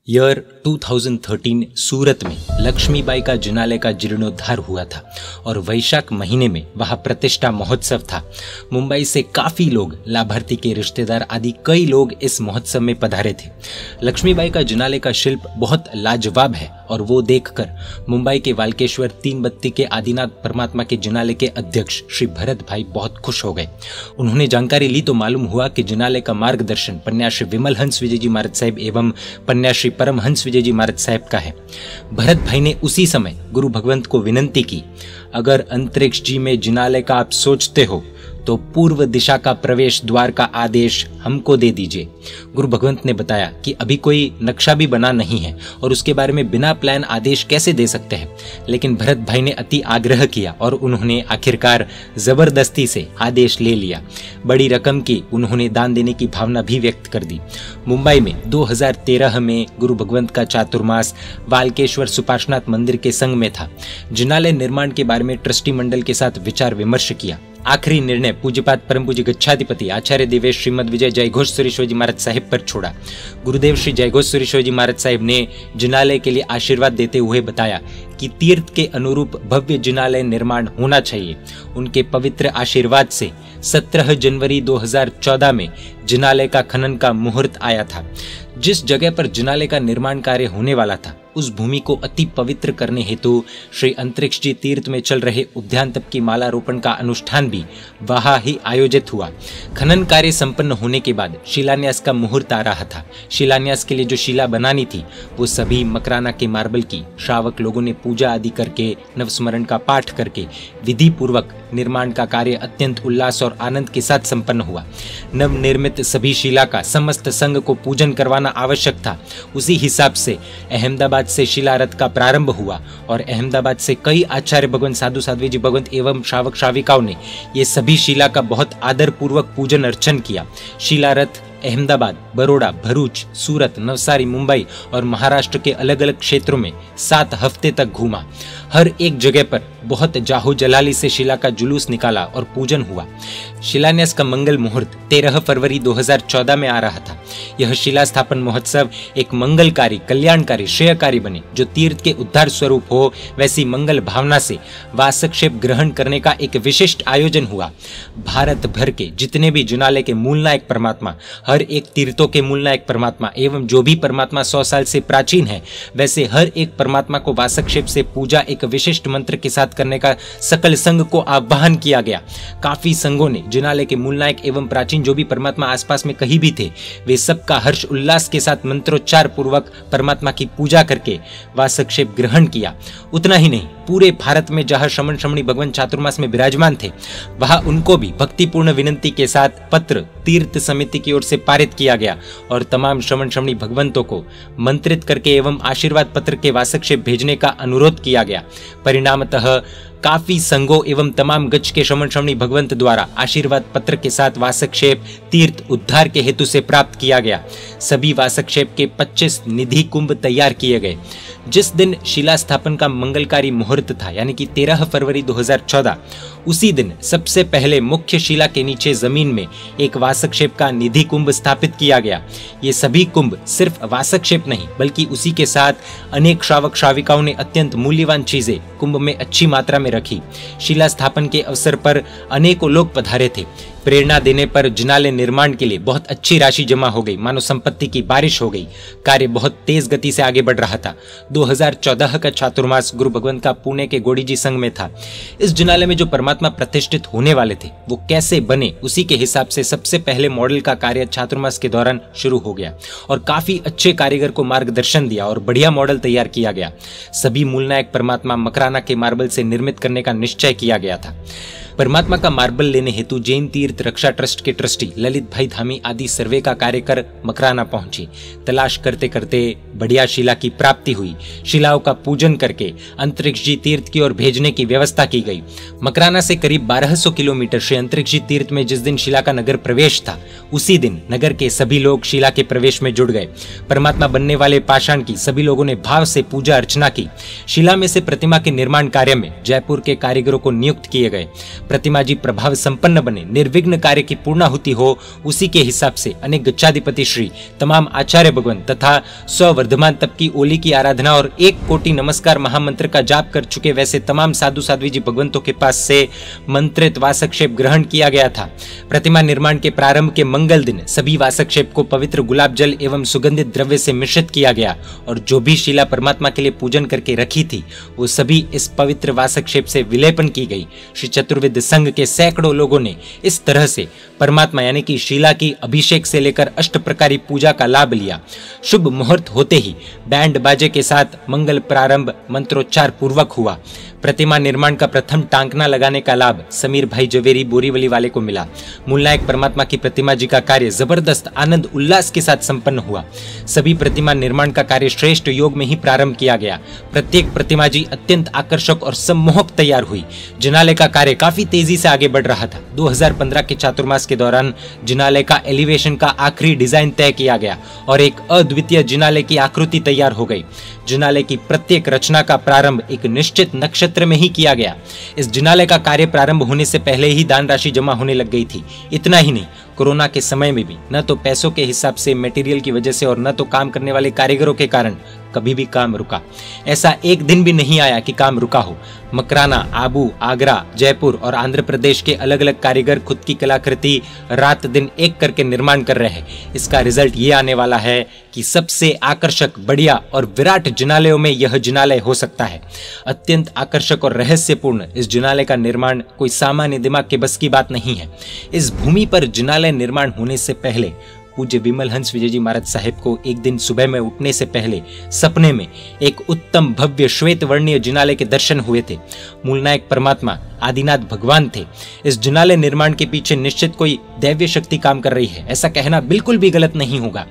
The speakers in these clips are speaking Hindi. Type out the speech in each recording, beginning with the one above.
ईयर 2013 सूरत में लक्ष्मीबाई का जिनालय का जीर्णोद्धार हुआ था और वैशाख महीने में वहां प्रतिष्ठा महोत्सव था। मुंबई से काफी लोग, लाभार्थी के रिश्तेदार आदि कई लोग इस महोत्सव में पधारे थे। लक्ष्मीबाई का जिनालय का शिल्प बहुत लाजवाब है और वो देखकर मुंबई के वाल्केश्वर तीन बत्ती के आदिनाथ परमात्मा के जिनालय के अध्यक्ष श्री भरत भाई बहुत खुश हो गए। उन्होंने जानकारी ली तो मालूम हुआ कि जिनालय का मार्गदर्शन पन्याश्री विमल हंस विजय जी महाराज साहब एवं पन्याश्री परमहंस विजय जी महाराज साहब का है। भरत भाई ने उसी समय गुरु भगवंत को विनंती की, अगर अंतरिक्ष जी में जिनालय का आप सोचते हो तो पूर्व दिशा का प्रवेश द्वार का आदेश हमको दे दीजिए। गुरु भगवंत ने बताया कि अभी कोई नक्शा भी बना नहीं है और उसके बारे में बिना प्लान आदेश कैसे दे सकते हैं, लेकिन भरत भाई ने अति आग्रह किया और उन्होंने आखिरकार जबरदस्ती से आदेश ले लिया। बड़ी रकम की उन्होंने दान देने की भावना भी व्यक्त कर दी। मुंबई में 2013 में गुरु भगवंत का चातुर्मास वाल्केश्वर सुपार्श्वनाथ मंदिर के संग में था। जिनालय निर्माण के बारे में ट्रस्टी मंडल के साथ विचार विमर्श किया। आखिरी निर्णय पूज्यपाद परम पूज्य गच्छाधिपति आचार्य देवेश श्रीमद विजय जयघोष सुरेश्वर जी महाराज साहिब पर छोड़ा। गुरुदेव श्री जयघोष सुरेश्वर जी महाराज साहिब ने जिनालय के लिए आशीर्वाद देते हुए बताया कि तीर्थ के अनुरूप भव्य जिनालय निर्माण होना चाहिए। उनके पवित्र आशीर्वाद से 17 जनवरी 2014 में जिनालय का खनन का मुहूर्त आया था। जिस जगह पर जिनालय का निर्माण कार्य होने वाला था उस भूमि को अति पवित्र करने हेतु श्री अंतरिक्ष जी तीर्थ में चल रहे उद्यान तप की माला रोपण का अनुष्ठान भी वहां ही आयोजित हुआ। खनन कार्य संपन्न होने के बाद शिलान्यास का मुहूर्त आ रहा था। शिलान्यास के लिए जो शिला बनानी थी वो सभी मकराना के मार्बल की। श्रावक लोगों ने पूजा आदि करके नवस्मरण का पाठ करके विधि पूर्वक निर्माण का कार्य अत्यंत उल्लास और आनंद के साथ संपन्न हुआ। नवनिर्मित सभी शिला का समस्त संघ को पूजन करवाना आवश्यक था। उसी हिसाब से अहमदाबाद से शिलारथ का प्रारंभ हुआ और अहमदाबाद से कई आचार्य भगवंत, साधु साध्वी जी भगवंत एवं श्रावक श्राविकाओं ने ये सभी शिला का बहुत आदर पूर्वक पूजन अर्चन किया। शिलारथ अहमदाबाद, बड़ौदा, भरूच, सूरत, नवसारी, मुंबई और महाराष्ट्र के अलग अलग क्षेत्रों में 7 हफ्ते तक घूमा। हर एक जगह पर बहुत जाहो जलाली से शिला का जुलूस निकाला और पूजन हुआ। शिलान्यास का मंगल मुहूर्त 13 फरवरी 2014 में आ रहा था। यह शिला स्थापन महोत्सव एक मंगलकारी, कल्याणकारी, श्रेयकारी बने, जो तीर्थ के उद्धार स्वरूप हो, वैसी मंगल भावना से वासक्षेप ग्रहण करने का एक विशिष्ट आयोजन हुआ। भारत भर के जितने भी जिनालय के मूल नायक परमात्मा, हर एक तीर्थों के मूल नायक परमात्मा एवं जो भी परमात्मा 100 साल से प्राचीन है, वैसे हर एक परमात्मा को वासक्षेप से पूजा एक विशिष्ट मंत्र के साथ करने का सकल संघ को आह्वान किया गया। काफी संघों ने जिनालय के मूल नायक एवं प्राचीन जो भी परमात्मा आसपास में कहीं भी थे, वे सबका हर्ष उल्लास के साथ मंत्रोच्चार पूर्वक परमात्मा की पूजा करके वासक्षेप ग्रहण किया। उतना ही नहीं, पूरे भारत में जहां श्रमण श्रमणी भगवान चातुर्मास में विराजमान थे, वहां उनको भी भक्तिपूर्ण विनंती के साथ पत्र तीर्थ समिति की ओर से पारित किया गया और तमाम श्रमण श्रमणी भगवंतों को मंत्रित करके एवं आशीर्वाद पत्र के वासक्षेप भेजने का अनुरोध किया गया। परिणामतः काफी संघों एवं तमाम गच्छ के श्रमण श्रमणी भगवंत द्वारा आशीर्वाद पत्र के साथ वासक्षेप तीर्थ उद्धार के हेतु से प्राप्त किया गया। सभी वासक्षेप के 25 निधि कुंभ तैयार किए गए। जिस दिन शिला स्थापन का मंगलकारी मुहूर्त था, यानी कि 13 फरवरी 2014, उसी दिन सबसे पहले मुख्य शिला के नीचे जमीन में एक वासक्षेप का निधि कुंभ स्थापित किया गया। ये सभी कुंभ सिर्फ वासक्षेप नहीं, बल्कि उसी के साथ अनेक श्रावक श्राविकाओं ने अत्यंत मूल्यवान चीजें कुंभ में अच्छी मात्रा में रखी। शिला स्थापन के अवसर पर अनेकों लोग पधारे थे। प्रेरणा देने पर जिनालय निर्माण के लिए बहुत अच्छी राशि जमा हो गई। मानव संपत्ति की बारिश हो गई। कार्य बहुत तेज गति से आगे बढ़ रहा था। 2014 का चातुर्मास गुरु भगवंत का पुणे के गोड़ी जी संघ में था। इस जिनालय में जो परमात्मा प्रतिष्ठित होने वाले थे वो कैसे बने, उसी के हिसाब से सबसे पहले मॉडल का कार्य चातुर्मास के दौरान शुरू हो गया और काफी अच्छे कारीगर को मार्गदर्शन दिया और बढ़िया मॉडल तैयार किया गया। सभी मूल नायक परमात्मा मकराना के मार्बल से निर्मित करने का निश्चय किया गया था। परमात्मा का मार्बल लेने हेतु जैन तीर्थ रक्षा ट्रस्ट के ट्रस्टी ललित भाई धामी आदि सर्वे का कार्य कर मकराना पहुंचे। तलाश करते करते बढ़िया शिला की प्राप्ति हुई। शिलाओं का पूजन करके अंतरिक्ष जी तीर्थ की ओर भेजने की व्यवस्था की गई। मकराना से करीब 1200 किलोमीटर श्री अंतरिक्ष जी तीर्थ में जिस दिन शिला का नगर प्रवेश था, उसी दिन नगर के सभी लोग शिला के प्रवेश में जुड़ गए। परमात्मा बनने वाले पाषाण की सभी लोगों ने भाव से पूजा अर्चना की। शिला में से प्रतिमा के निर्माण कार्य में जयपुर के कारीगरों को नियुक्त किए गए। प्रतिमा जी प्रभाव संपन्न बने, निर्विघ्न कार्य की पूर्णाहुति हो, उसी के हिसाब से अनेक गच्छाधिपति श्री, तमाम आचार्य भगवान तथा स्ववर्धमान तप की ओली की आराधना और 1 कोटि नमस्कार महामंत्र का जाप कर चुके वैसे तमाम साधु साध्वी जी भगवंतों के पास से मंत्रित वासक्षेप ग्रहण किया गया था। प्रतिमा निर्माण के प्रारंभ के मंगल दिन सभी वासक्षेप को पवित्र गुलाब जल एवं सुगंधित द्रव्य से मिश्रित किया गया और जो भी शिला परमात्मा के लिए पूजन करके रखी थी वो सभी इस पवित्र वासक्षेप से विलेपन की गई। श्री चतुर्वेद संघ के सैकड़ों लोगों ने इस तरह से परमात्मा यानी कि शिला की अभिषेक से लेकर अष्ट प्रकारी पूजा का लाभ लिया। शुभ मुहूर्त होते ही बैंड बाजे के साथ मंगल प्रारंभ मंत्रोच्चार पूर्वक हुआ। प्रतिमा निर्माण का प्रथम टांकना लगाने का लाभ समीर भाई जवेरी बोरीवली वाले को मिला। मूलनायक परमात्मा की प्रतिमा जी का कार्य जबरदस्त आनंद उल्लास के साथ संपन्न हुआ। सभी प्रतिमा निर्माण का कार्य श्रेष्ठ योग में ही प्रारंभ किया गया। प्रत्येक प्रतिमा जी अत्यंत आकर्षक और सम्मोहक तैयार हुई। जिनालय का कार्य काफी तेजी से आगे बढ़ रहा था। 2015 के चातुर्मास के दौरान जिनालय का एलिवेशन का आखिरी डिजाइन तय किया गया और एक अद्वितीय जिनालय की आकृति तैयार हो गई। जिनालय की प्रत्येक रचना का प्रारंभ एक निश्चित नक्षत्र में ही किया गया। इस जिनालय का कार्य प्रारंभ होने से पहले ही दान राशि जमा होने लग गई थी। इतना ही नहीं, कोरोना के समय में भी न तो पैसों के हिसाब से, मटेरियल की वजह से और न तो काम करने वाले कारीगरों के कारण कभी भी काम रुका। ऐसा एक दिन भी नहीं आया कि काम रुका हो। मकराना, आबू, आगरा, जयपुर और आंध्र प्रदेश के अलग अलग कारीगर खुद की कलाकृति रात दिन एक करके निर्माण कर रहे हैं। इसका रिजल्ट ये आने वाला है कि सबसे आकर्षक, बढ़िया और विराट जिनालयों में यह जिनालय हो सकता है। अत्यंत आकर्षक और रहस्यपूर्ण इस जिनालय का निर्माण कोई सामान्य दिमाग के बस की बात नहीं है। इस भूमि पर जिनालय निर्माण होने से पहले पूज्य विमल हंस विजय जी महाराज साहेब को एक दिन सुबह में उठने से पहले सपने में एक उत्तम भव्य श्वेत वर्णीय जिनालय के दर्शन हुए थे। मूलनायक परमात्मा आदिनाथ भगवान थे। इस जिनालय निर्माण के पीछे निश्चित कोई दैवीय शक्ति काम कर रही है, ऐसा कहना बिल्कुल भी गलत नहीं होगा।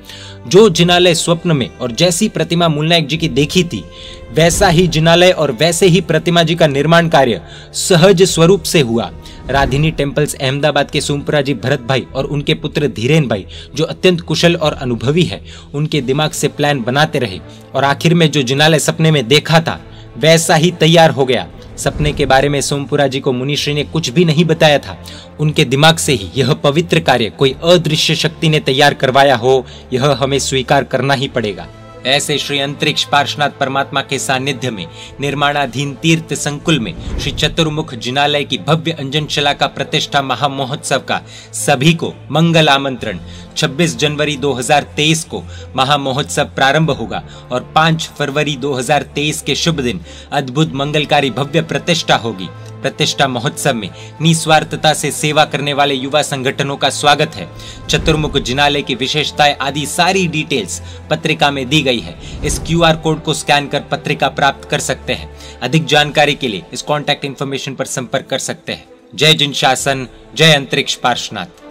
जो जिनालय स्वप्न में और जैसी प्रतिमा मूलनायक जी की देखी थी वैसा ही जिनालय और वैसे ही प्रतिमा जी का निर्माण कार्य सहज स्वरूप से हुआ। राधिनी टेम्पल्स अहमदाबाद के सोमपुरा जी भरत भाई और उनके पुत्र धीरेन भाई जो अत्यंत कुशल और अनुभवी है, उनके दिमाग से प्लान बनाते रहे और आखिर में जो जिनालय सपने में देखा था वैसा ही तैयार हो गया। सपने के बारे में सोमपुरा जी को मुनिश्री ने कुछ भी नहीं बताया था। उनके दिमाग से ही यह पवित्र कार्य कोई अदृश्य शक्ति ने तैयार करवाया हो, यह हमें स्वीकार करना ही पड़ेगा। ऐसे श्री अंतरिक्ष पार्श्वनाथ परमात्मा के सानिध्य में निर्माणाधीन तीर्थ संकुल में श्री चतुर्मुख जिनालय की भव्य अंजनशिला का प्रतिष्ठा महामहोत्सव का सभी को मंगल आमंत्रण। 26 जनवरी 2023 को महामहोत्सव प्रारंभ होगा और 5 फरवरी 2023 के शुभ दिन अद्भुत मंगलकारी भव्य प्रतिष्ठा होगी। प्रतिष्ठा महोत्सव में निस्वार्थता से सेवा करने वाले युवा संगठनों का स्वागत है। चतुर्मुख जिनालय की विशेषताएं आदि सारी डिटेल्स पत्रिका में दी गई है। इस QR कोड को स्कैन कर पत्रिका प्राप्त कर सकते हैं। अधिक जानकारी के लिए इस कॉन्टैक्ट इन्फॉर्मेशन पर संपर्क कर सकते हैं। जय जिन शासन, जय अंतरिक्ष पार्श्वनाथ।